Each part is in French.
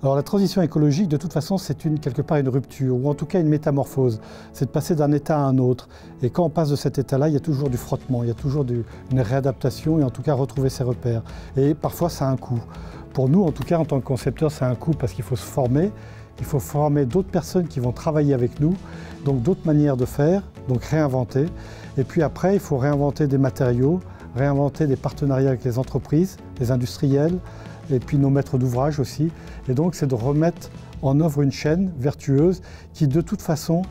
Alors la transition écologique, de toute façon, c'est quelque part une rupture, ou en tout cas une métamorphose. C'est de passer d'un état à un autre. Et quand on passe de cet état-là, il y a toujours du frottement, il y a toujours une réadaptation, et en tout cas retrouver ses repères. Et parfois, ça a un coût. Pour nous, en tout cas, en tant que concepteurs, ça a un coût parce qu'il faut se former. Il faut former d'autres personnes qui vont travailler avec nous, donc d'autres manières de faire, donc réinventer. Et puis après, il faut réinventer des matériaux, réinventer des partenariats avec les entreprises, les industriels, et puis nos maîtres d'ouvrage aussi. Et donc, c'est de remettre en œuvre une chaîne vertueuse qui, de toute façon,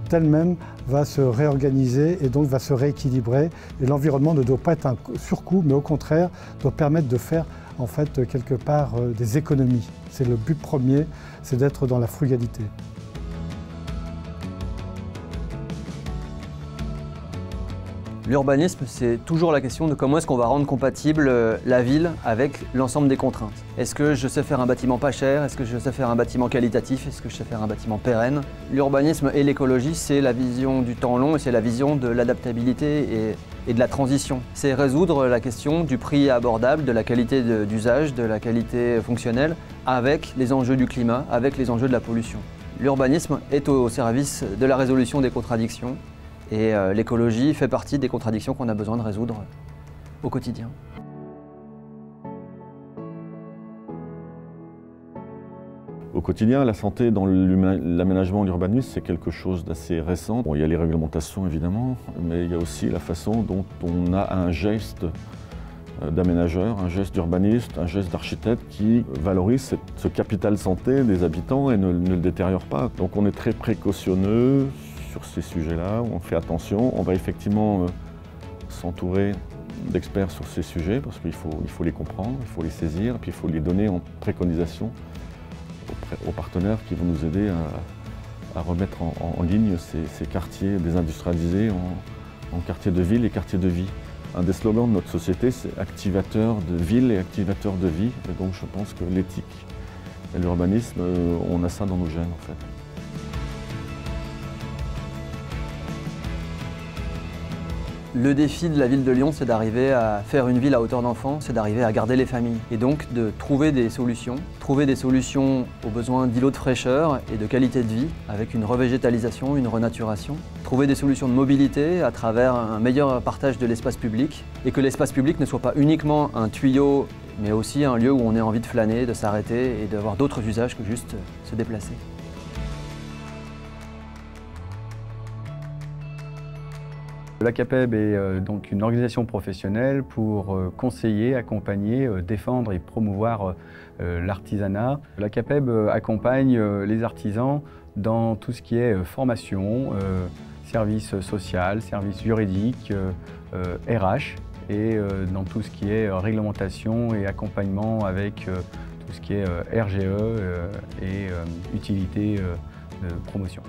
d'elle-même va se réorganiser et donc va se rééquilibrer. Et l'environnement ne doit pas être un surcoût, mais au contraire, doit permettre de faire en fait quelque part des économies. C'est le but premier, c'est d'être dans la frugalité. L'urbanisme, c'est toujours la question de comment est-ce qu'on va rendre compatible la ville avec l'ensemble des contraintes. Est-ce que je sais faire un bâtiment pas cher? Est-ce que je sais faire un bâtiment qualitatif? Est-ce que je sais faire un bâtiment pérenne? L'urbanisme et l'écologie, c'est la vision du temps long et c'est la vision de l'adaptabilité et de la transition. C'est résoudre la question du prix abordable, de la qualité d'usage, de la qualité fonctionnelle, avec les enjeux du climat, avec les enjeux de la pollution. L'urbanisme est au service de la résolution des contradictions. Et l'écologie fait partie des contradictions qu'on a besoin de résoudre au quotidien. Au quotidien, la santé dans l'aménagement et l'urbanisme, c'est quelque chose d'assez récent. Bon, il y a les réglementations évidemment, mais il y a aussi la façon dont on a un geste d'aménageur, un geste d'urbaniste, un geste d'architecte qui valorise ce capital santé des habitants et ne le détériore pas. Donc on est très précautionneux sur ces sujets-là, on fait attention, on va effectivement s'entourer d'experts sur ces sujets parce qu'il faut les comprendre, il faut les saisir, et puis il faut les donner en préconisation aux partenaires qui vont nous aider à remettre en ligne ces quartiers désindustrialisés en quartiers de ville et quartiers de vie. Un des slogans de notre société, c'est activateur de ville et activateur de vie, et donc je pense que l'éthique et l'urbanisme, on a ça dans nos gènes en fait. Le défi de la ville de Lyon, c'est d'arriver à faire une ville à hauteur d'enfant, c'est d'arriver à garder les familles. Et donc de trouver des solutions aux besoins d'îlots de fraîcheur et de qualité de vie, avec une revégétalisation, une renaturation. Trouver des solutions de mobilité à travers un meilleur partage de l'espace public, et que l'espace public ne soit pas uniquement un tuyau, mais aussi un lieu où on ait envie de flâner, de s'arrêter et d'avoir d'autres usages que juste se déplacer. L'ACAPEB est donc une organisation professionnelle pour conseiller, accompagner, défendre et promouvoir l'artisanat. L'ACAPEB accompagne les artisans dans tout ce qui est formation, service social, service juridique, RH et dans tout ce qui est réglementation et accompagnement avec tout ce qui est RGE et utilité de promotion.